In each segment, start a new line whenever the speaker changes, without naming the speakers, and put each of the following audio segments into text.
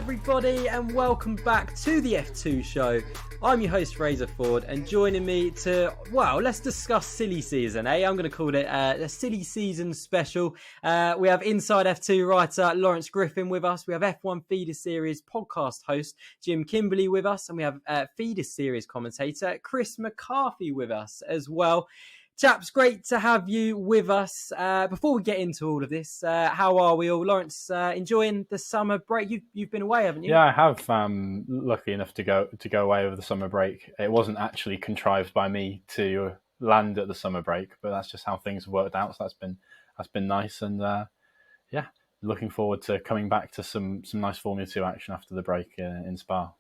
everybody, and welcome back to the F2 show. I'm your host, Fraser Ford, and joining me to, well, let's discuss silly season, eh? I'm going to call it a silly season special. We have Inside F2 writer Lawrence Griffin with us. We have F1 Feeder Series podcast host Jim Kimberley with us, and we have Feeder Series commentator Chris McCarthy with us as well. Chaps, great to have you with us. Before we get into all of this, how are we all? Lawrence, enjoying the summer break? You've been away, haven't you?
Yeah, I have. Lucky enough to go away over the summer break. It wasn't actually contrived by me to land at the summer break, but that's just how things have worked out. So that's been nice, and looking forward to coming back to some nice Formula 2 action after the break in Spa.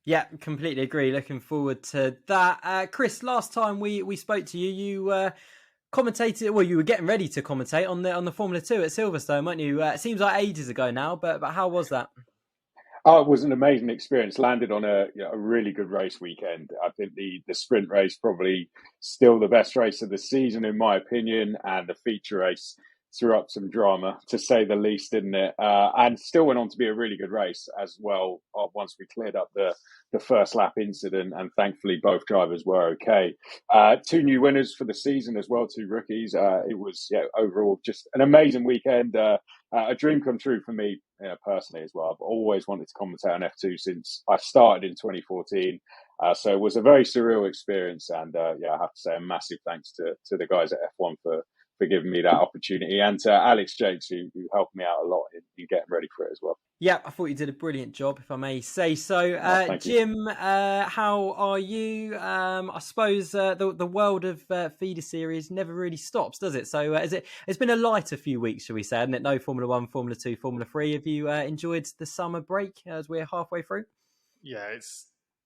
Yeah, completely agree. Looking forward to that. Chris, last time we spoke to you, you commentated. Well, you were getting ready to commentate on the Formula 2 at Silverstone, weren't you? It seems like ages ago now, but how was that?
Oh, it was an amazing experience. Landed on a really good race weekend. I think the sprint race probably still the best race of the season, in my opinion, and the feature race threw up some drama, to say the least, didn't it? And still went on to be a really good race as well once we cleared up the first lap incident, and thankfully both drivers were okay. Two new winners for the season as well, two rookies. It was overall just an amazing weekend. A dream come true for me personally as well. I've always wanted to commentate on F2 since I started in 2014. So it was a very surreal experience, and I have to say a massive thanks to the guys at F1 for giving me that opportunity, and to Alex Jakes, who helped me out a lot in getting ready for it as well.
Yeah, I thought you did a brilliant job, if I may say so. Jim, how are you? I suppose the world of Feeder Series never really stops, does it? So it's been a lighter few weeks, shall we say, hasn't it? No Formula 1, Formula 2, Formula 3. Have you enjoyed the summer break as we're halfway through?
Yeah,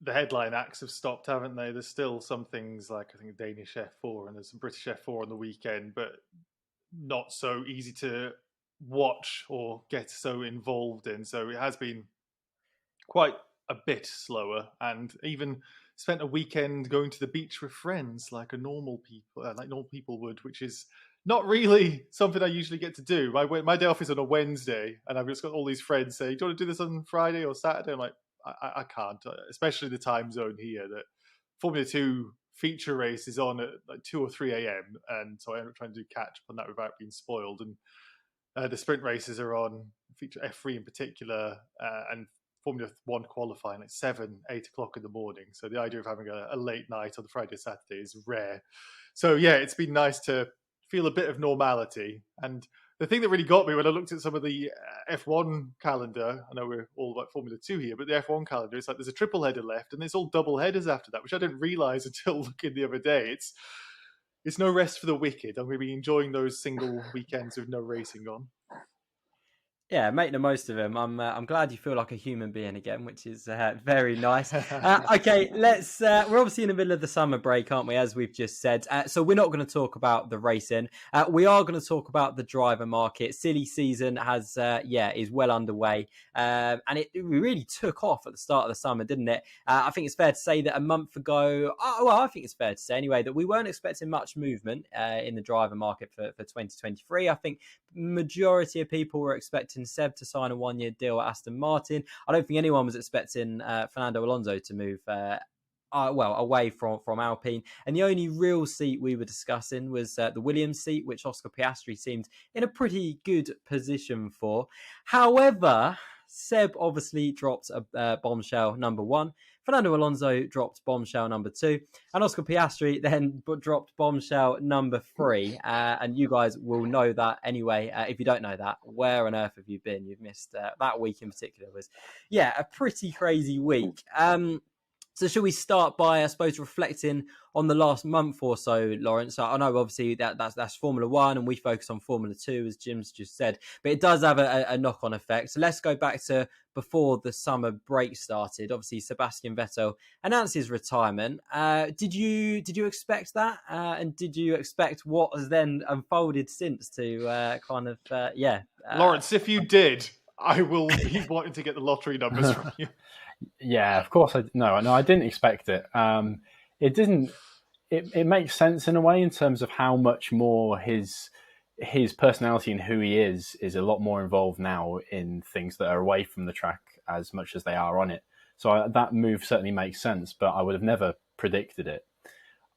the headline acts have stopped, haven't they? There's still some things like, I think, Danish F4 and there's some British F4 on the weekend, but not so easy to watch or get so involved in. So it has been quite a bit slower, and even spent a weekend going to the beach with friends like normal people would, which is not really something I usually get to do. My day off is on a Wednesday, and I've just got all these friends saying, "Do you want to do this on Friday or Saturday?" I'm like, I can't, especially the time zone here that Formula 2 feature race is on at like 2 or 3 a.m. And so I end up trying to catch up on that without being spoiled. And the sprint races are on, feature F3 in particular, and Formula 1 qualifying at 7, 8 o'clock in the morning. So the idea of having a late night on the Friday or Saturday is rare. So yeah, it's been nice to feel a bit of normality. And the thing that really got me when I looked at some of the F1 calendar, I know we're all about Formula 2 here, but the F1 calendar, it's like there's a triple header left and there's all double headers after that, which I didn't realise until looking the other day. It's no rest for the wicked. I'm going to be enjoying those single weekends with no racing on.
Yeah, make the most of them. I'm glad you feel like a human being again, which is very nice. Okay, let's. We're obviously in the middle of the summer break, aren't we? As we've just said, so we're not going to talk about the racing. We are going to talk about the driver market. Silly season is well underway, and it really took off at the start of the summer, didn't it? I think it's fair to say that a month ago, I think it's fair to say anyway that we weren't expecting much movement in the driver market for 2023. I think majority of people were expecting Seb to sign a 1-year deal at Aston Martin. I don't think anyone was expecting Fernando Alonso to move away from Alpine. And the only real seat we were discussing was the Williams seat, which Oscar Piastri seemed in a pretty good position for. However, Seb obviously dropped a bombshell number 1. Fernando Alonso dropped bombshell number 2, and Oscar Piastri then dropped bombshell number 3. And you guys will know that anyway. If you don't know that, where on earth have you been? You've missed that week in particular was, a pretty crazy week. So should we start by, I suppose, reflecting on the last month or so, Lawrence? I know obviously that's Formula 1 and we focus on Formula 2, as Jim's just said, but it does have a knock-on effect. So let's go back to before the summer break started. Obviously, Sebastian Vettel announced his retirement. Did you expect that? And did you expect what has then unfolded since to
Lawrence, if you did, I will be wanting to get the lottery numbers from you.
Yeah, of course. I didn't expect it. It didn't. It makes sense in a way in terms of how much more his personality and who he is a lot more involved now in things that are away from the track. as much as they are on it. So that move certainly makes sense, but I would have never predicted it.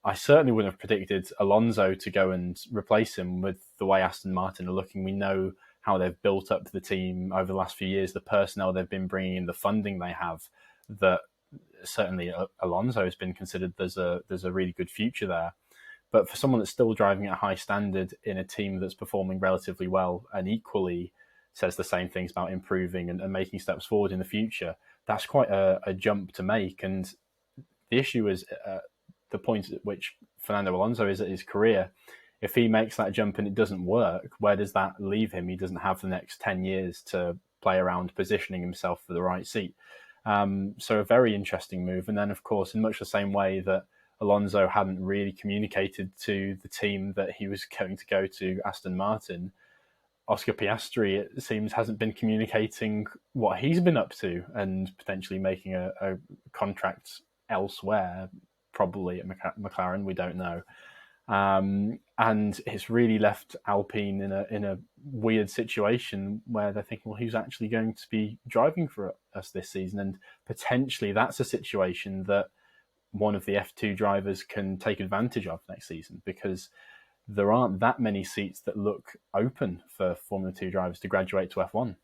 I certainly wouldn't have predicted Alonso to go and replace him with the way Aston Martin are looking. We know how they've built up the team over the last few years, the personnel they've been bringing in, the funding they have, that certainly Alonso has been considered there's a really good future there. But for someone that's still driving at a high standard in a team that's performing relatively well and equally says the same things about improving and making steps forward in the future, that's quite a jump to make. And the issue is the point at which Fernando Alonso is at his career. If he makes that jump and it doesn't work, where does that leave him? He doesn't have the next 10 years to play around positioning himself for the right seat. So a very interesting move. And then, of course, in much the same way that Alonso hadn't really communicated to the team that he was going to go to Aston Martin, Oscar Piastri, it seems, hasn't been communicating what he's been up to and potentially making a contract elsewhere, probably at McLaren, we don't know. And it's really left Alpine in a weird situation where they're thinking, well, who's actually going to be driving for us this season? And potentially that's a situation that one of the F2 drivers can take advantage of next season, because there aren't that many seats that look open for Formula 2 drivers to graduate to F1.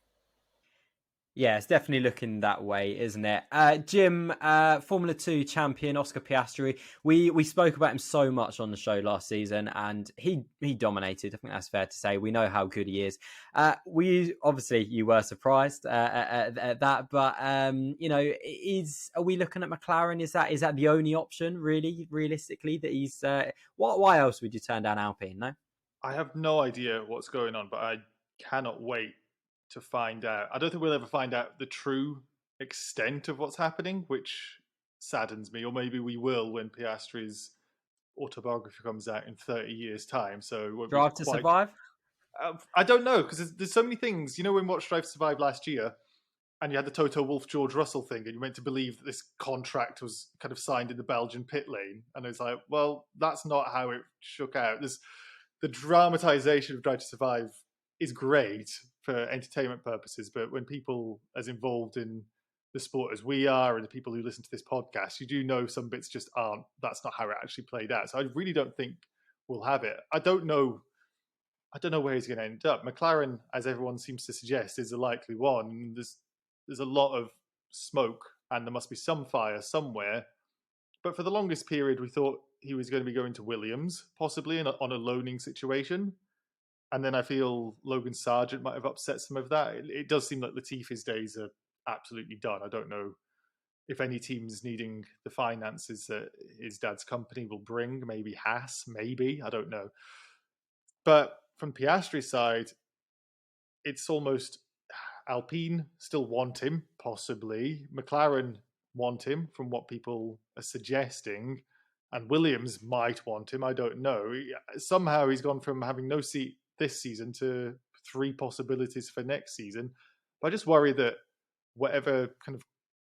Yeah, it's definitely looking that way, isn't it? Jim, Formula 2 champion Oscar Piastri. We spoke about him so much on the show last season, and he dominated. I think that's fair to say. We know how good he is. You were surprised at that, but are we looking at McLaren? Is that the only option, really, realistically? That he's why else would you turn down Alpine? No,
I have no idea what's going on, but I cannot wait to find out. I don't think we'll ever find out the true extent of what's happening, which saddens me. Or maybe we will when Piastri's autobiography comes out in 30 years' time. So
Drive to Survive?
I don't know, because there's so many things. You know, when we watched Drive to Survive last year, and you had the Toto Wolff, George Russell thing, and you meant to believe that this contract was kind of signed in the Belgian pit lane. And it's like, well, that's not how it shook out. The dramatization of Drive to Survive is great for entertainment purposes, but when people as involved in the sport as we are, and the people who listen to this podcast, you do know some bits just aren't. That's not how it actually played out. So I really don't think we'll have it. I don't know where he's going to end up. McLaren, as everyone seems to suggest, is a likely one. There's a lot of smoke, and there must be some fire somewhere. But for the longest period, we thought he was going to be going to Williams, possibly on a loaning situation. And then I feel Logan Sargent might have upset some of that. It does seem like Latifi's days are absolutely done. I don't know if any team's needing the finances that his dad's company will bring. Maybe Haas, maybe. I don't know. But from Piastri's side, it's almost Alpine still want him, possibly. McLaren want him, from what people are suggesting. And Williams might want him. I don't know. Somehow he's gone from having no seat this season to 3 possibilities for next season. But I just worry that whatever kind of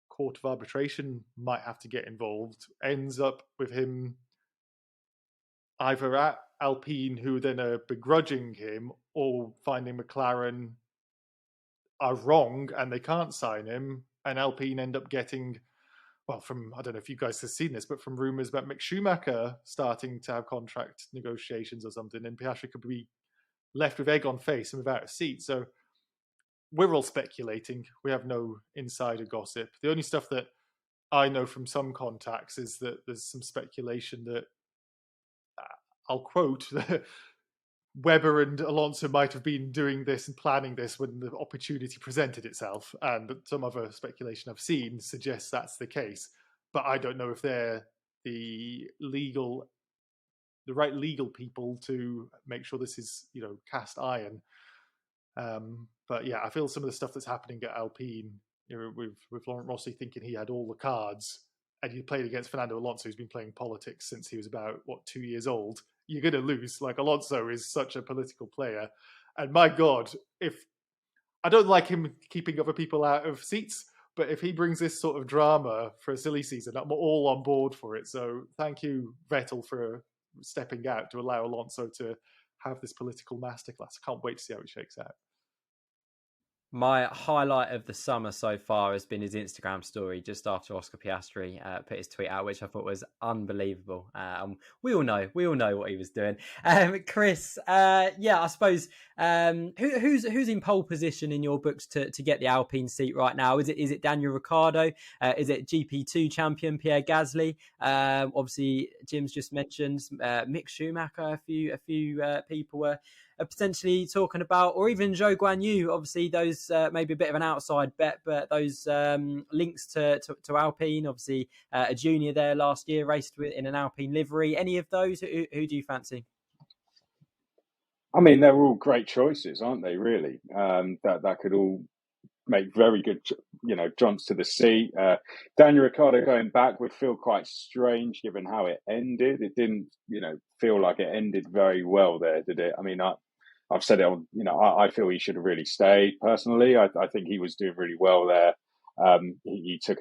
court of arbitration might have to get involved ends up with him either at Alpine, who then are begrudging him, or finding McLaren are wrong and they can't sign him, and Alpine end up getting, well, from, I don't know if you guys have seen this, but from rumours about Mick Schumacher starting to have contract negotiations or something, and Piastri could be left with egg on face and without a seat. So we're all speculating. We have no insider gossip. The only stuff that I know from some contacts is that there's some speculation that, I'll quote, Webber and Alonso might have been doing this and planning this when the opportunity presented itself. And some other speculation I've seen suggests that's the case. But I don't know if they're the right legal people to make sure this is, cast iron. But yeah, I feel some of the stuff that's happening at Alpine, with Laurent Rossi thinking he had all the cards, and he played against Fernando Alonso, who's been playing politics since he was about 2 years old. You're going to lose. Like, Alonso is such a political player, and my God, if I don't like him keeping other people out of seats, but if he brings this sort of drama for a silly season, I'm all on board for it. So thank you, Vettel, for stepping out to allow Alonso to have this political masterclass. I can't wait to see how it shakes out.
My highlight of the summer so far has been his Instagram story just after Oscar Piastri put his tweet out, which I thought was unbelievable. We all know what he was doing. Chris, I suppose who's in pole position in your books to get the Alpine seat right now? Is it Daniel Ricciardo? Is it GP2 champion Pierre Gasly? Obviously, Jim's just mentioned Mick Schumacher. A few people were potentially talking about, or even Zhou Guan Yu. Obviously, those maybe a bit of an outside bet, but those links to Alpine. Obviously, a junior there last year raced in an Alpine livery. Any of those? Who do you fancy?
I mean, they're all great choices, aren't they? Really, that could all make very good, jumps to the seat. Daniel Ricciardo going back would feel quite strange given how it ended. It didn't, feel like it ended very well there, did it? I mean, I've said it on, I feel he should have really stayed personally. I think he was doing really well there. He took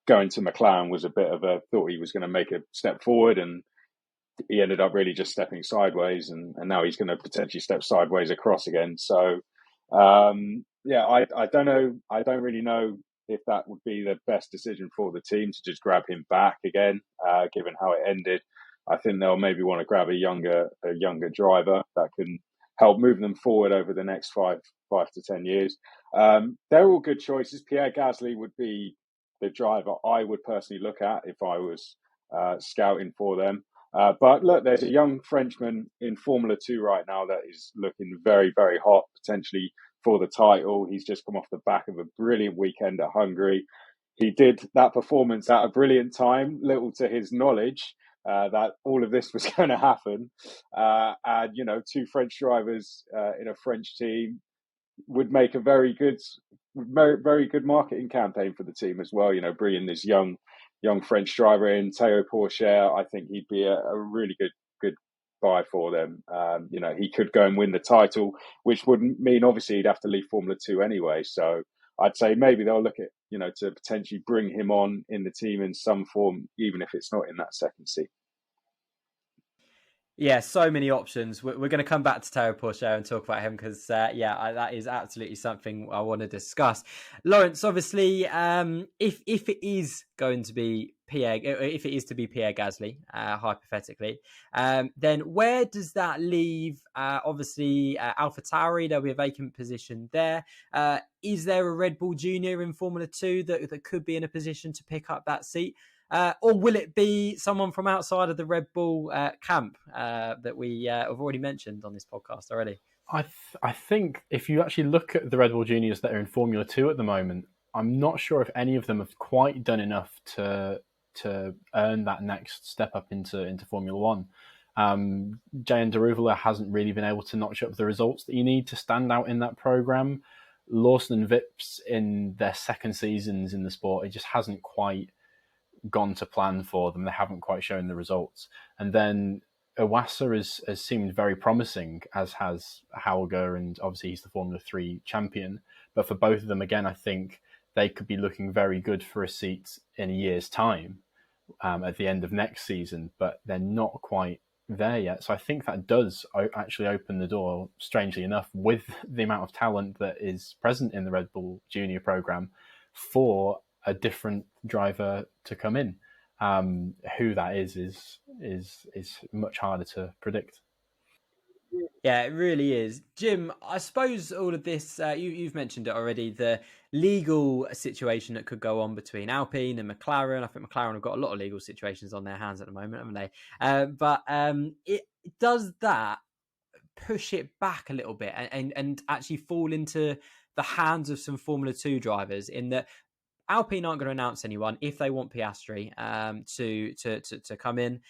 going to McLaren was a bit of thought he was going to make a step forward, and he ended up really just stepping sideways, and now he's going to potentially step sideways across again. So, I don't know. I don't really know if that would be the best decision for the team to just grab him back again, given how it ended. I think they'll maybe want to grab a younger driver that can help move them forward over the next 5 to 10 years. They're all good choices. Pierre Gasly would be the driver I would personally look at if I was scouting for them. But look, there's a young Frenchman in Formula 2 right now that is looking very, very hot, potentially for the title. He's just come off the back of a brilliant weekend at Hungary. He did that performance at a brilliant time, little to his knowledge that all of this was going to happen. And, two French drivers in a French team would make a very good marketing campaign for the team as well. Bringing this young French driver in, Théo Pourchaire, I think he'd be a really good buy for them. He could go and win the title, which wouldn't mean obviously he'd have to leave Formula 2 anyway. So I'd say maybe they'll look at, to potentially bring him on in the team in some form, even if it's not in that second seat.
Yeah, so many options. We're going to come back to Théo Pourchaire and talk about him because, that is absolutely something I want to discuss. Lawrence, obviously, if it is going to be Pierre Gasly, hypothetically, then where does that leave? Obviously, AlphaTauri, there'll be a vacant position there. Is there a Red Bull Junior in Formula 2 that could be in a position to pick up that seat? Or will it be someone from outside of the Red Bull camp that we have already mentioned on this podcast already?
I think if you actually look at the Red Bull Juniors that are in Formula 2 at the moment, I'm not sure if any of them have quite done enough to earn that next step up into Formula 1. Jehan Daruvala hasn't really been able to notch up the results that you need to stand out in that program. Lawson and Vips in their second seasons in the sport, it just hasn't quite gone to plan for them. They haven't quite shown the results. And then Iwasa has seemed very promising, as has Hauger, and obviously he's the Formula 3 champion. But for both of them, again, I think they could be looking very good for a seat in a year's time at the end of next season, but they're not quite there yet. So I think that does actually open the door, strangely enough, with the amount of talent that is present in the Red Bull Junior program, for a different driver to come in. Who that is much harder to predict.
Yeah, it really is. Jim, I suppose all of this, you've mentioned it already, the legal situation that could go on between Alpine and McLaren. I think McLaren have got a lot of legal situations on their hands at the moment, haven't they? But does that push it back a little bit and actually fall into the hands of some Formula 2 drivers, in that Alpine aren't going to announce anyone if they want Piastri to come in.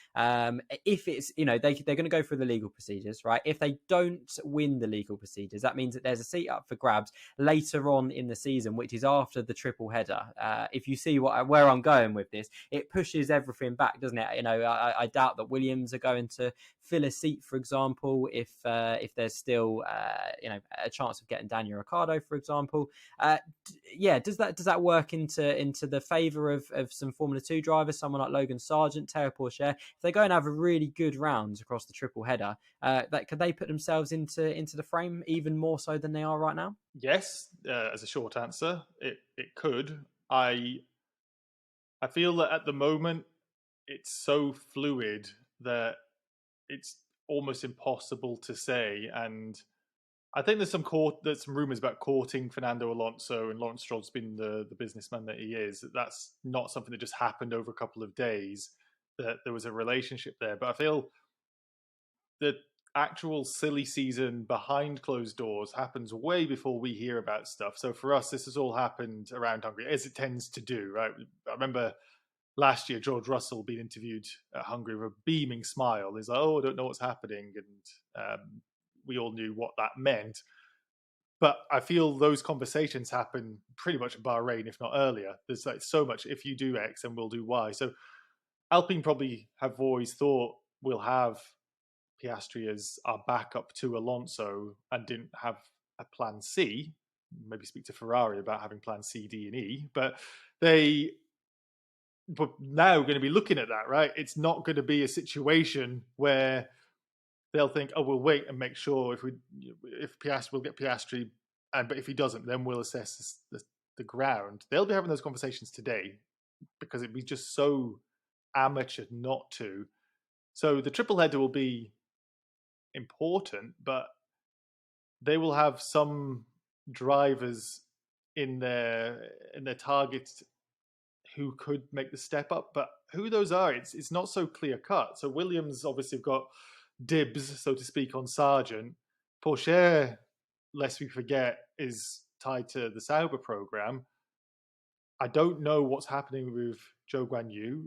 If it's, they're going to go through the legal procedures, right? If they don't win the legal procedures, that means that there's a seat up for grabs later on in the season, which is after the triple header. If you see where I'm going with this, it pushes everything back, doesn't it? I doubt that Williams are going to fill a seat, for example, if there's still a chance of getting Daniel Ricciardo, for example. Does that work into into the favour of some Formula 2 drivers, someone like Logan Sargent, Théo Pourchaire. If they go and have a really good round across the triple header, could they put themselves into the frame even more so than they are right now?
Yes, as a short answer, it could. I feel that at the moment it's so fluid that it's almost impossible to say. And I think there's some rumours about courting Fernando Alonso, and Lawrence Stroll's been the businessman that he is. That's not something that just happened over a couple of days, that there was a relationship there. But I feel the actual silly season behind closed doors happens way before we hear about stuff. So for us, this has all happened around Hungary, as it tends to do, right? I remember last year, George Russell being interviewed at Hungary with a beaming smile. He's like, "Oh, I don't know what's happening," and we all knew what that meant. But I feel those conversations happen pretty much in Bahrain, if not earlier. There's like so much, if you do X, then we'll do Y. So Alpine probably have always thought we'll have Piastri as our backup to Alonso, and didn't have a plan C. Maybe speak to Ferrari about having plan C, D, and E. But now going to be looking at that, right? It's not going to be a situation where they'll think, "Oh, we'll wait and make sure if Piastri, we'll get Piastri, but if he doesn't, then we'll assess the ground." They'll be having those conversations today, because it'd be just so amateur not to. So the triple header will be important, but they will have some drivers in their targets who could make the step up, but who those are, it's not so clear cut. So Williams obviously have got dibs, so to speak, on Sargent. Pourchaire, lest we forget, is tied to the Sauber program. I don't know what's happening with Zhou Guanyu,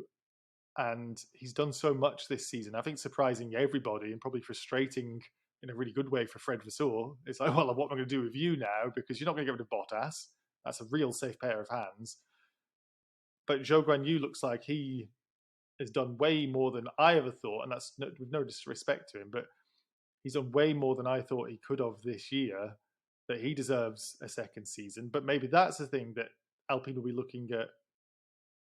and he's done so much this season. I think surprising everybody, and probably frustrating in a really good way for Fred Vasseur. It's like, well, what am I going to do with you now? Because you're not going to get rid of Bottas. That's a real safe pair of hands. But Zhou Guanyu looks like he has done way more than I ever thought, and that's with no disrespect to him, but he's done way more than I thought he could have this year, that he deserves a second season. But maybe that's the thing, that Alpine will be looking at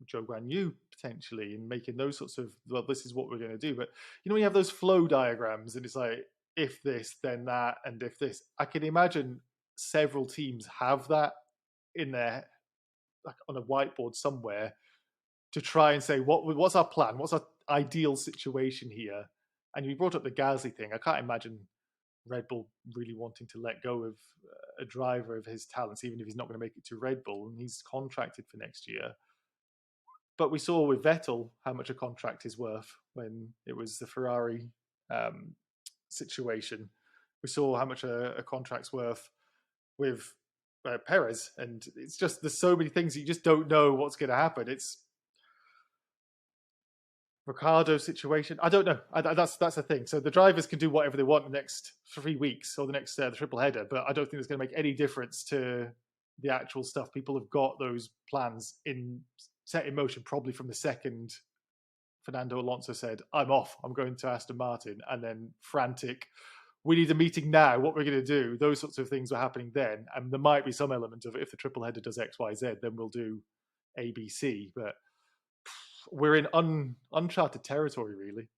Zhou Guanyu potentially and making those sorts of, well, this is what we're going to do. But when you have those flow diagrams and it's like, if this, then that, and if this, I can imagine several teams have that in their, like on a whiteboard somewhere, to try and say, what's our plan? What's our ideal situation here? And you brought up the Gasly thing. I can't imagine Red Bull really wanting to let go of a driver of his talents, even if he's not going to make it to Red Bull, and he's contracted for next year. But we saw with Vettel how much a contract is worth when it was the Ferrari situation. We saw how much a contract's worth with Perez, and it's just, there's so many things you just don't know what's going to happen. It's Ricciardo's situation. I don't know. That's the thing. So the drivers can do whatever they want the next 3 weeks or the next the triple header, but I don't think it's going to make any difference to the actual stuff. People have got those plans set in motion probably from the second Fernando Alonso said, "I'm off, I'm going to Aston Martin," and then frantic, "We need a meeting now, what we're going to do." Those sorts of things were happening then, and there might be some element of, if the triple header does X, Y, Z, then we'll do A, B, C. But we're in uncharted territory, really.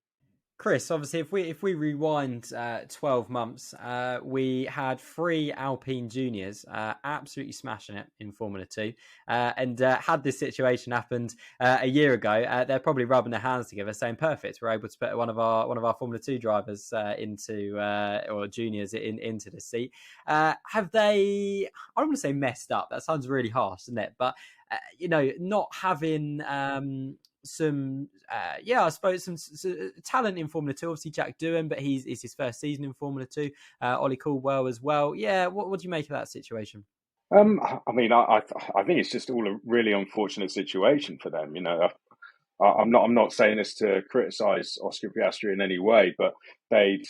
Chris, obviously, if we rewind 12 months, we had 3 Alpine juniors absolutely smashing it in Formula 2. And had this situation happened a year ago, they're probably rubbing their hands together saying, perfect, we're able to put one of our Formula 2 drivers into, or juniors into the seat. Have they, I don't want to say messed up, that sounds really harsh, doesn't it? But, not having... I suppose some talent in Formula 2. Obviously, Jack Doohan, but it's his first season in Formula 2. Ollie Caldwell as well. Yeah, what do you make of that situation?
I mean, I think it's just all a really unfortunate situation for them. I'm not saying this to criticise Oscar Piastri in any way, but they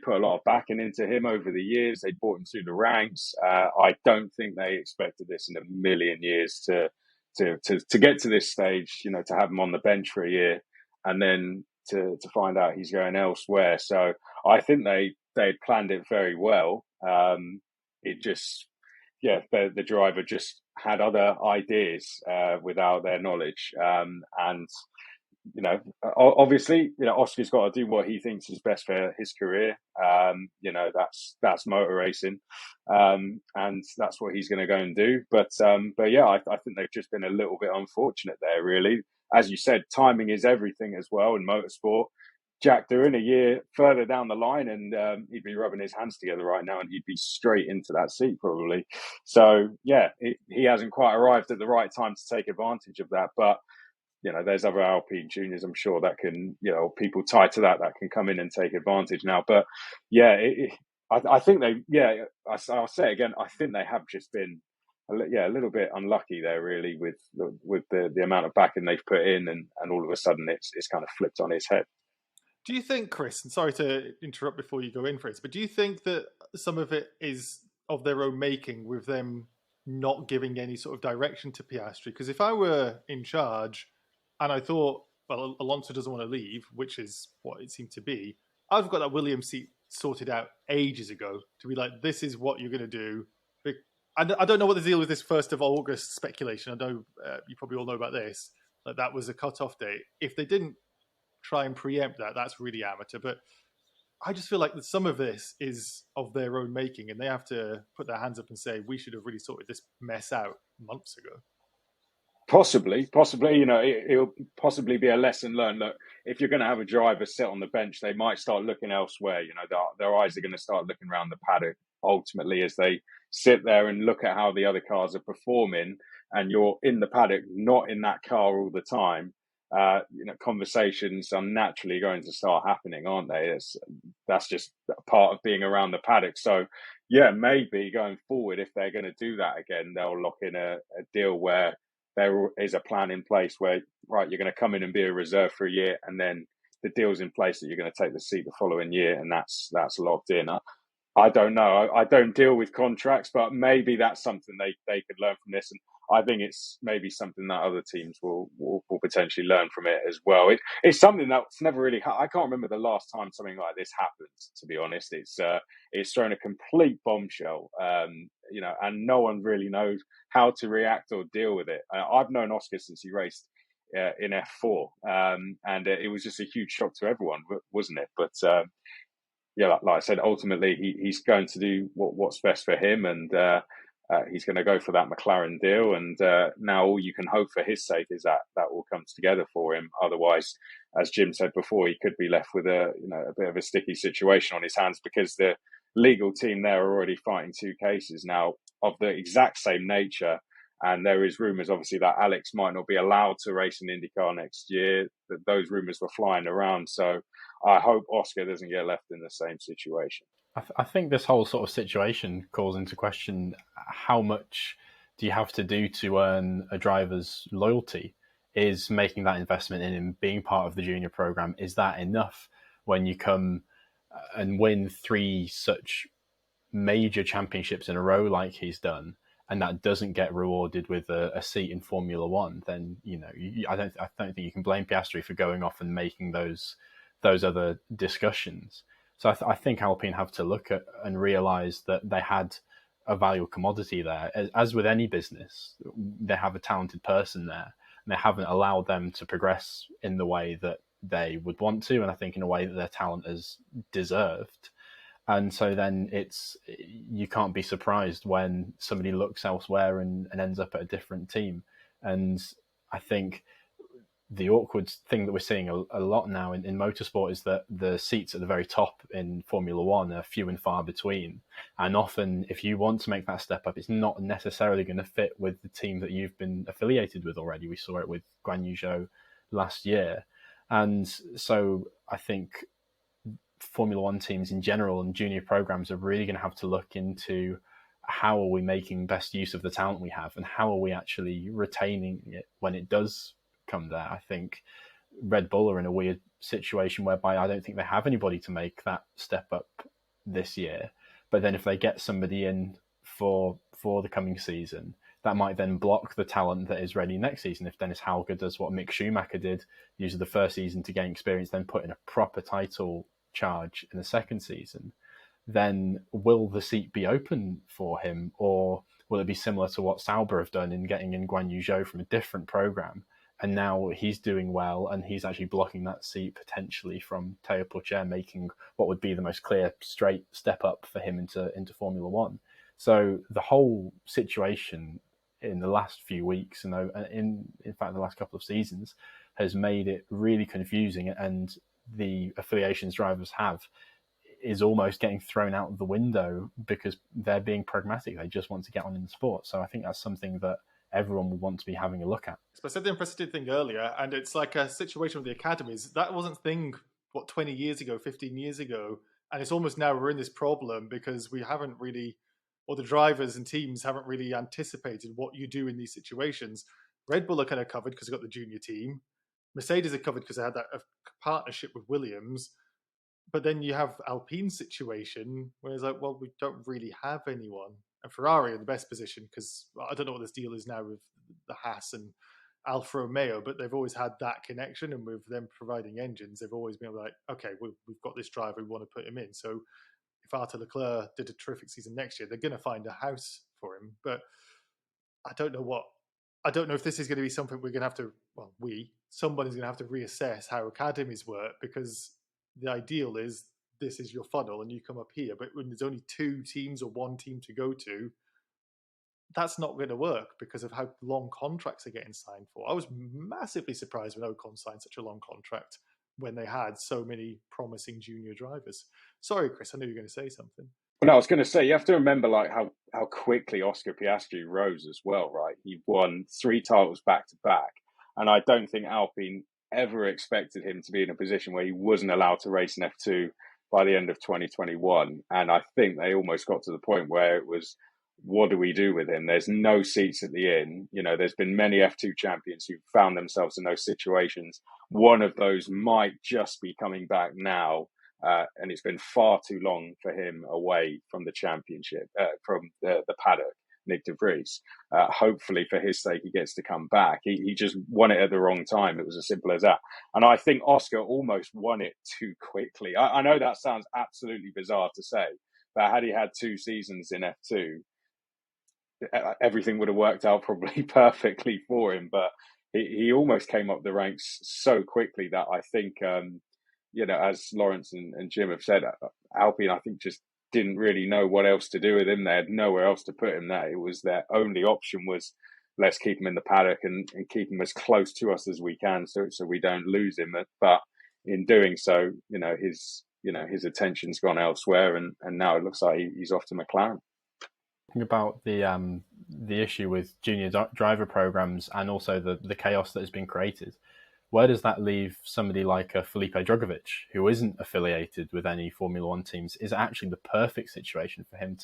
put a lot of backing into him over the years. They brought him through the ranks. I don't think they expected this in a million years to get to this stage, to have him on the bench for a year and then to find out he's going elsewhere. So I think they planned it very well. It just, the driver just had other ideas without their knowledge. And obviously, Oscar's got to do what he thinks is best for his career. That's motor racing, and that's what he's going to go and do. But yeah, I think they've just been a little bit unfortunate there, really. As you said, timing is everything as well in motorsport. Jack, they're in a year further down the line, and he'd be rubbing his hands together right now, and he'd be straight into that seat probably. So yeah, he hasn't quite arrived at the right time to take advantage of that, but. There's other Alpine juniors, I'm sure, that can, people tied to that can come in and take advantage now. But yeah, I think I'll say it again, I think they have just been, a little bit unlucky there, really, with the amount of backing they've put in, and all of a sudden it's kind of flipped on its head.
Do you think, Chris, and sorry to interrupt before you go in for it, but do you think that some of it is of their own making, with them not giving any sort of direction to Piastri? Because if I were in charge, and I thought, well, Alonso doesn't want to leave, which is what it seemed to be, I've got that Williams seat sorted out ages ago to be like, this is what you're going to do. I don't know what the deal with this 1st of August speculation. I know you probably all know about this. That was a cut-off date. If they didn't try and preempt that, that's really amateur. But I just feel like that some of this is of their own making, and they have to put their hands up and say, we should have really sorted this mess out months ago.
Possibly, it'll possibly be a lesson learned. Look, if you're going to have a driver sit on the bench, they might start looking elsewhere. Their eyes are going to start looking around the paddock ultimately as they sit there and look at how the other cars are performing, and you're in the paddock, not in that car all the time. Conversations are naturally going to start happening, aren't they? That's just part of being around the paddock. So, yeah, maybe going forward, if they're going to do that again, they'll lock in a deal where there is a plan in place where, right, you're going to come in and be a reserve for a year, and then the deal's in place that you're going to take the seat the following year, and that's locked in. I don't know. I don't deal with contracts, but maybe that's something they could learn from this. And I think it's maybe something that other teams will potentially learn from it as well. It's something that's never really. I can't remember the last time something like this happened. To be honest, it's thrown a complete bombshell. And no one really knows how to react or deal with it. I've known Oscar since he raced in F4, and it was just a huge shock to everyone, wasn't it? But like I said, ultimately he's going to do what's best for him, and he's going to go for that McLaren deal. And now all you can hope for his sake is that all comes together for him. Otherwise, as Jim said before, he could be left with a bit of a sticky situation on his hands, because the legal team there are already fighting 2 cases now of the exact same nature. And there is rumours, obviously, that Alex might not be allowed to race in IndyCar next year. That those rumours were flying around. So I hope Oscar doesn't get left in the same situation.
I think this whole sort of situation calls into question, how much do you have to do to earn a driver's loyalty? Is making that investment in him, being part of the junior program, is that enough when you come and win 3 such major championships in a row like he's done, and that doesn't get rewarded with a seat in Formula One? Then I don't think you can blame Piastri for going off and making those other discussions. So I think Alpine have to look at and realise that they had a valuable commodity there. As with any business, they have a talented person there, and they haven't allowed them to progress in the way that they would want to, and I think in a way that their talent has deserved. And so then you can't be surprised when somebody looks elsewhere and ends up at a different team. And I think the awkward thing that we're seeing a lot now in motorsport is that the seats at the very top in Formula One are few and far between. And often, if you want to make that step up, it's not necessarily going to fit with the team that you've been affiliated with already. We saw it with Guan Yu Zhou last year. And so I think Formula One teams in general and junior programs are really going to have to look into how are we making best use of the talent we have, and how are we actually retaining it when it does come there. I think Red Bull are in a weird situation whereby I don't think they have anybody to make that step up this year. But then if they get somebody in for the coming season, that might then block the talent that is ready next season. If Dennis Hauger does what Mick Schumacher did, use the first season to gain experience, then put in a proper title charge in the second season, then will the seat be open for him, or will it be similar to what Sauber have done in getting in Guan Yu Zhou from a different program? And now he's doing well, and he's actually blocking that seat potentially from Théo Pourchaire, making what would be the most clear straight step up for him into Formula One. So the whole situation in the last few weeks, and in fact the last couple of seasons, has made it really confusing, and the affiliations drivers have is almost getting thrown out of the window because they're being pragmatic. They just want to get on in the sport. So I think that's something that everyone will want to be having a look at.
So I said the unprecedented thing earlier, and it's like a situation with the academies. That wasn't a thing, 20 years ago, 15 years ago, and it's almost now we're in this problem because we haven't really, or the drivers and teams haven't really anticipated what you do in these situations. Red Bull are kind of covered because they've got the junior team. Mercedes are covered because they had that partnership with Williams. But then you have Alpine's situation where it's like, well, we don't really have anyone. And Ferrari are in the best position because I don't know what this deal is now with the Haas and Alfa Romeo, but they've always had that connection. And with them providing engines, they've always been like, okay, we've got this driver, we want to put him in. So if Arthur Leclerc did a terrific season next year, they're going to find a house for him. But I don't know if this is going to be something we're going to have to, somebody's going to have to reassess how academies work, because the ideal is this is your funnel and you come up here. But when there's only 2 teams or 1 team to go to, that's not going to work because of how long contracts are getting signed for. I was massively surprised when Ocon signed such a long contract when they had so many promising junior drivers. Sorry, Chris, I knew you were going to say something.
Well, no, I was going to say, you have to remember how quickly Oscar Piastri rose as well, right? He won 3 titles back to back. And I don't think Alpine ever expected him to be in a position where he wasn't allowed to race in F2 by the end of 2021. And I think they almost got to the point where it was, what do we do with him? There's no seats at the inn. There's been many F2 champions who found themselves in those situations. One of those might just be coming back now. And it's been far too long for him away from the championship, from the paddock, Nick de Vries. Hopefully for his sake, he gets to come back. He just won it at the wrong time. It was as simple as that. And I think Oscar almost won it too quickly. I know that sounds absolutely bizarre to say, but had he had 2 seasons in F2, everything would have worked out probably perfectly for him. But he almost came up the ranks so quickly that I think, as Lawrence and Jim have said, Alpine, I think, just didn't really know what else to do with him. They had nowhere else to put him there. It was their only option was, let's keep him in the paddock and keep him as close to us as we can so we don't lose him. But in doing so, his attention's gone elsewhere, and now it looks like he's off to McLaren.
About the issue with junior driver programs and also the chaos that has been created, where does that leave somebody like Felipe Drugovich, who isn't affiliated with any Formula One teams? Is it actually the perfect situation for him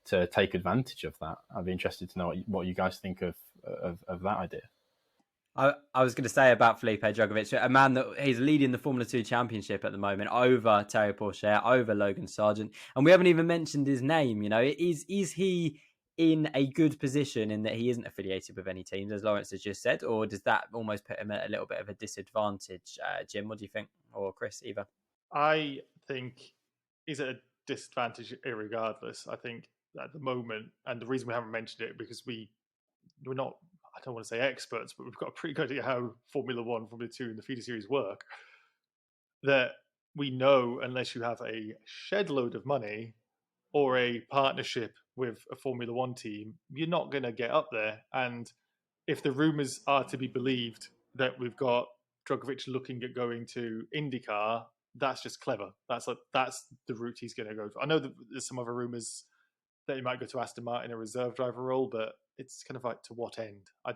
to take advantage of that? I'd be interested to know what you guys think of that idea.
I was going to say about Felipe Drugovich, a man that he's leading the Formula 2 Championship at the moment over Théo Pourchaire, over Logan Sargent, and we haven't even mentioned his name. Is he in a good position in that he isn't affiliated with any teams, as Lawrence has just said, or does that almost put him at a little bit of a disadvantage? Jim, what do you think? Or Chris, either?
I think he's at a disadvantage irregardless. I think at the moment, and the reason we haven't mentioned it because we're not, I don't want to say experts, but we've got a pretty good idea how Formula 1, Formula 2 and the feeder series work, that we know unless you have a shed load of money or a partnership with a Formula 1 team, you're not going to get up there. And if the rumours are to be believed that we've got Drugovich looking at going to IndyCar, that's just clever. That's the route he's going to go to. I know that there's some other rumours that he might go to Aston Martin, a reserve driver role, but it's kind of like, to what end? I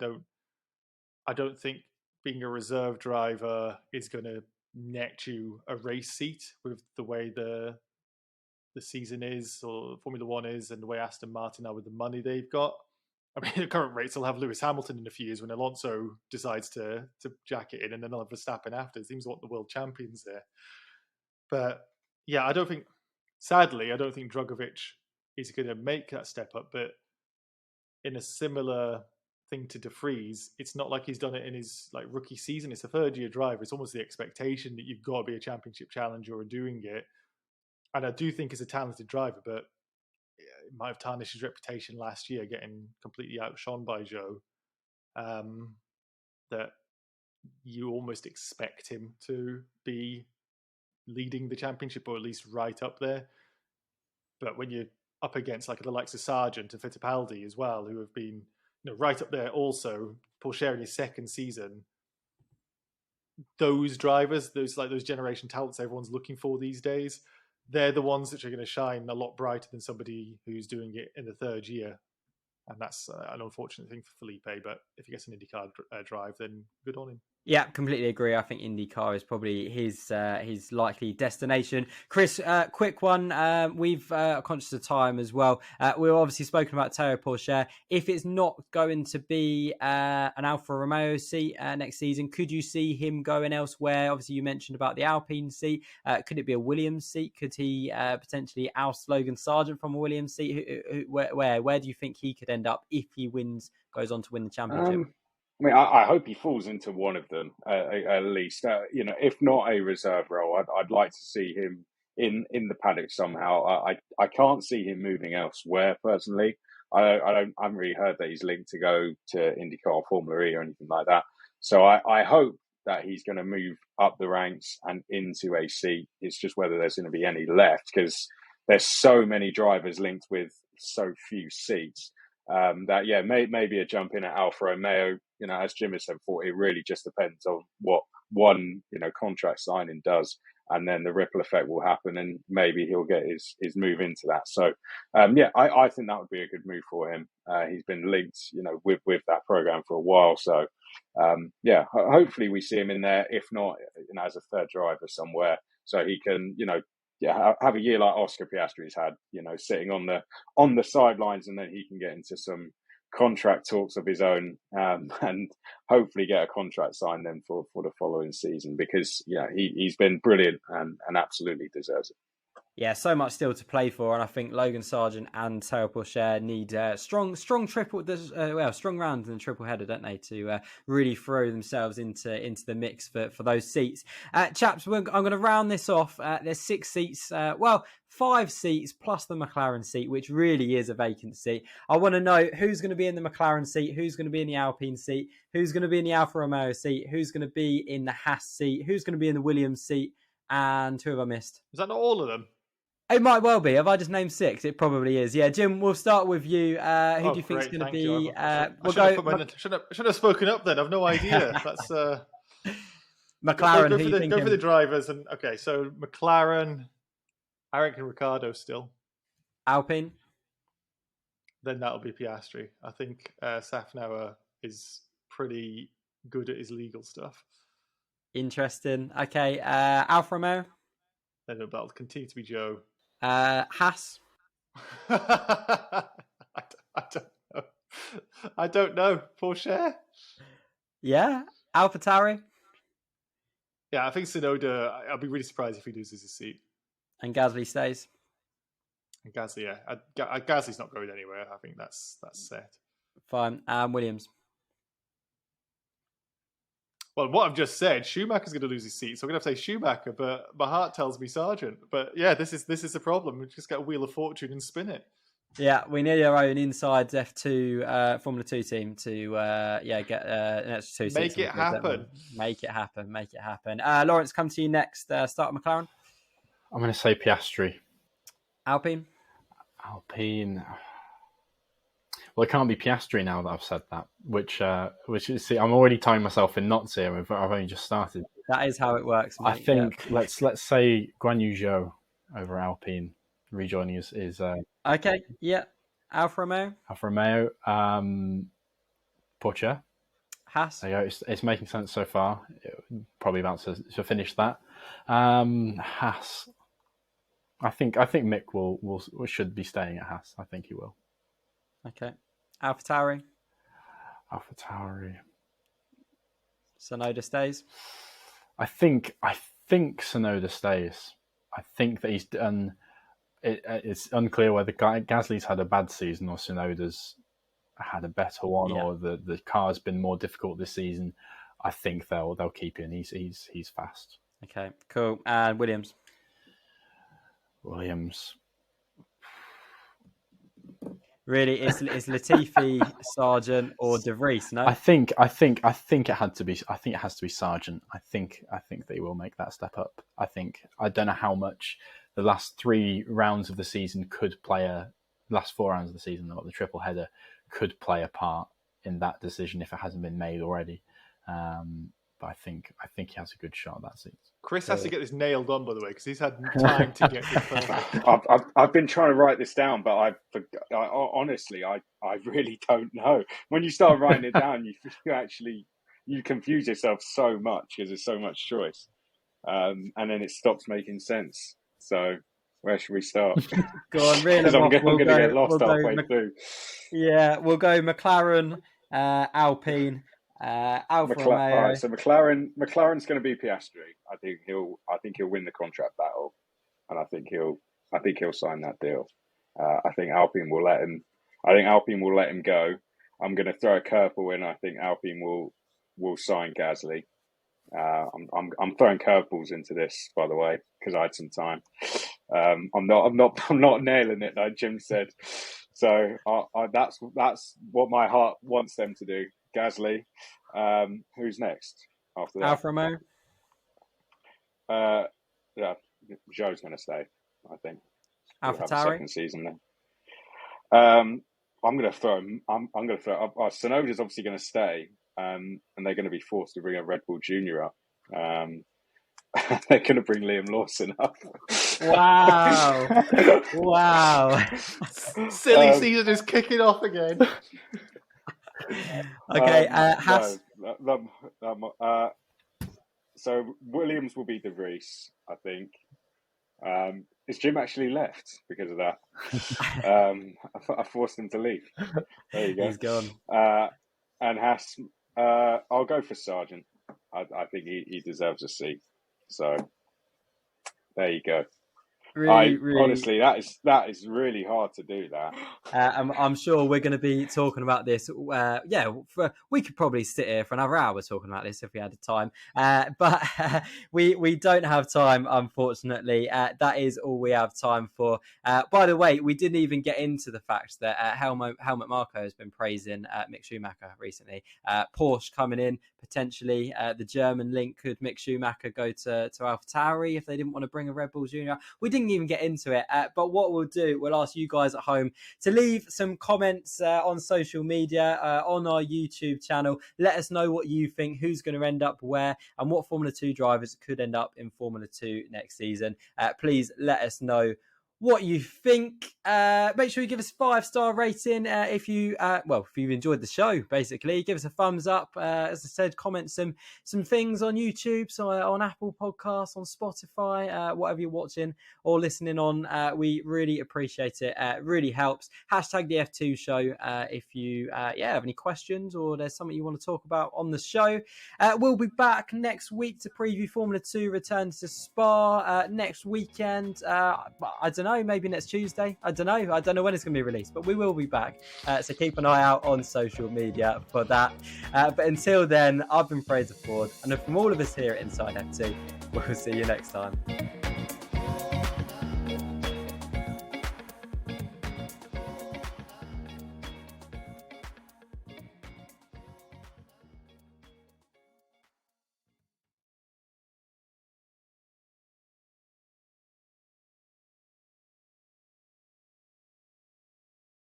don't think being a reserve driver is going to net you a race seat with the way the season is, or Formula 1 is, and the way Aston Martin are with the money they've got. I mean, at current rates, they'll have Lewis Hamilton in a few years when Alonso decides to jack it in, and then they'll have Verstappen after. It seems to want the world champions there. But yeah, I don't think Drugovich is going to make that step up. But in a similar thing to De Vries, it's not like he's done it in his rookie season. It's a third-year driver. It's almost the expectation that you've got to be a championship challenger or doing it. And I do think he's a talented driver, but it might have tarnished his reputation last year, getting completely outshone by Zhou. That you almost expect him to be leading the championship, or at least right up there. But when you're up against like the likes of Sargent and Fittipaldi as well, who have been right up there also, Porsche in his second season, those drivers, those generation talents everyone's looking for these days, they're the ones that are going to shine a lot brighter than somebody who's doing it in the third year. And that's an unfortunate thing for Felipe. But if he gets an IndyCar drive, then good on him.
Yeah, completely agree. I think IndyCar is probably his likely destination. Chris, quick one. We've conscious of time as well. We've obviously spoken about Théo Pourchaire. If it's not going to be an Alfa Romeo seat next season, could you see him going elsewhere? Obviously, you mentioned about the Alpine seat. Could it be a Williams seat? Could he potentially oust Logan Sargent from a Williams seat? Where do you think he could end up if he goes on to win the championship?
I mean, I hope he falls into one of them at least. If not a reserve role, I'd like to see him in the paddock somehow. I can't see him moving elsewhere personally. I haven't really heard that he's linked to go to IndyCar, Formula E, or anything like that. So I hope that he's going to move up the ranks and into a seat. It's just whether there's going to be any left, because there's so many drivers linked with so few seats. Maybe a jump in at Alfa Romeo. As Jim has said before, it really just depends on what one contract signing does, and then the ripple effect will happen, and maybe he'll get his move into that. So, I think that would be a good move for him. He's been linked, with that program for a while. So, hopefully we see him in there. If not, as a third driver somewhere, so he can, have a year like Oscar Piastri's had, sitting on the sidelines, and then he can get into some contract talks of his own, and hopefully get a contract signed then for the following season, because he's been brilliant and absolutely deserves it.
Yeah, so much still to play for, and I think Logan Sargent and Théo Pourchaire need strong rounds in the triple header, don't they, to really throw themselves into the mix for those seats. Chaps, I'm going to round this off. There's 6 seats, 5 seats plus the McLaren seat, which really is a vacancy. I want to know who's going to be in the McLaren seat, who's going to be in the Alpine seat, who's going to be in the Alfa Romeo seat, who's going to be in the Haas seat, who's going to be in the Williams seat, and who have I missed?
Is that not all of them?
It might well be. Have I just named 6? It probably is. Yeah, Jim, we'll start with you. Who do you think is going to be?
Should have spoken up then. I've no idea. That's
McLaren.
Go for the drivers. And okay, so McLaren, I reckon Ricciardo still.
Alpine.
Then that'll be Piastri. I think Safnauer is pretty good at his legal stuff.
Interesting. Okay, Alfa Romeo.
Then that'll continue to be Joe.
Haas.
I don't know. I don't know. Pourchaire?
Yeah. AlphaTauri?
Yeah, I think Tsunoda, I'll be really surprised if he loses his seat.
And Gasly stays?
And Gasly, yeah. Gasly's not going anywhere. I think that's set.
Fine. Williams?
Well, what I've just said, Schumacher's going to lose his seat, so I'm going to have to say Schumacher, but my heart tells me Sargent. But yeah, this is the problem. We've just got a wheel of fortune and spin it.
Yeah, we need our own inside F2 Formula 2 team to get an extra 2 seats.
Make it happen.
Make it happen. Lawrence, come to you next. Start McLaren.
I'm going to say Piastri.
Alpine.
Well, it can't be Piastri now that I've said that, which is, see, I'm already tying myself in knots here. I've only just started.
That is how it works, mate.
I think let's say Guan Yu Zhou over Alpine rejoining is
okay. Yeah, Alfa Romeo.
Pourchaire.
Haas.
There you go. It's making sense so far. Probably about to finish that. Haas. I think Mick should be staying at Haas. I think he will.
Okay. AlphaTauri. Tsunoda stays.
I think Tsunoda stays. I think that he's done. It's unclear whether Gasly's had a bad season or Tsunoda's had a better one, or the car's been more difficult this season. I think they'll keep him. He's fast.
Okay, cool. And Williams. Really, it's Latifi, Sargent, or De Vries. No,
I think it had to be. I think it has to be Sargent. I think they will make that step up. I don't know how much the last 3 rounds of the season could play last 4 rounds of the season, the triple header could play a part in that decision if it hasn't been made already. But I think he has a good shot that season.
Chris has to get this nailed on, by the way, because he's had time to get this perfect.
I've been trying to write this down, but honestly, I really don't know. When you start writing it down, you confuse yourself so much because there's so much choice, and then it stops making sense. So where should we start?
Go on, really.
Because I'm going to get lost halfway through.
Yeah, we'll go McLaren, Alpine. Alfa Romeo.
All right, so McLaren's going to be Piastri. I think he'll win the contract battle, and I think he'll sign that deal. I think Alpine will let him go. I'm going to throw a curveball in. I think Alpine will sign Gasly. I'm throwing curveballs into this, by the way, because I had some time. I'm not nailing it, like Jim said. So that's what my heart wants them to do. Gasly. Who's next after that?
Alfa Romeo.
Yeah, Zhou's going to stay. I think.
AlphaTauri.
Second season then. I'm going to throw. Tsunoda's obviously going to stay, and they're going to be forced to bring a Red Bull Junior up. They're going to bring Liam Lawson up.
Wow!
Silly season is kicking off again.
Okay,
so Williams will be De Vries, I think. Is Jim actually left because of that? I forced him to leave. There you go.
He's gone.
And Haas, I'll go for Sargent. I think he deserves a seat. So there you go.
Really,
honestly, that is really hard to do that.
I'm sure we're going to be talking about this. We could probably sit here for another hour talking about this if we had the time. But we don't have time, unfortunately. That is all we have time for. By the way, we didn't even get into the fact that Helmut Marko has been praising Mick Schumacher recently. Porsche coming in, potentially. The German link, could Mick Schumacher go to AlphaTauri if they didn't want to bring a Red Bull Junior? We didn't even get into it, but what we'll do, we'll ask you guys at home to leave some comments on social media, on our YouTube channel. Let us know what you think, who's going to end up where, and what Formula 2 drivers could end up in Formula 2 next season. Please let us know what you think. Make sure you give us a 5-star rating if you've enjoyed the show. Basically, give us a thumbs up. As I said, comment some things on YouTube, so on Apple Podcasts, on Spotify, whatever you're watching or listening on. We really appreciate it. It really helps. Hashtag the F2 show if you have any questions or there's something you want to talk about on the show. We'll be back next week to preview Formula 2 returns to Spa next weekend. I don't know, maybe next Tuesday. I don't know when it's going to be released, but we will be back. So keep an eye out on social media for that. But until then, I've been Fraser Ford, and from all of us here at Inside F2, we'll see you next time.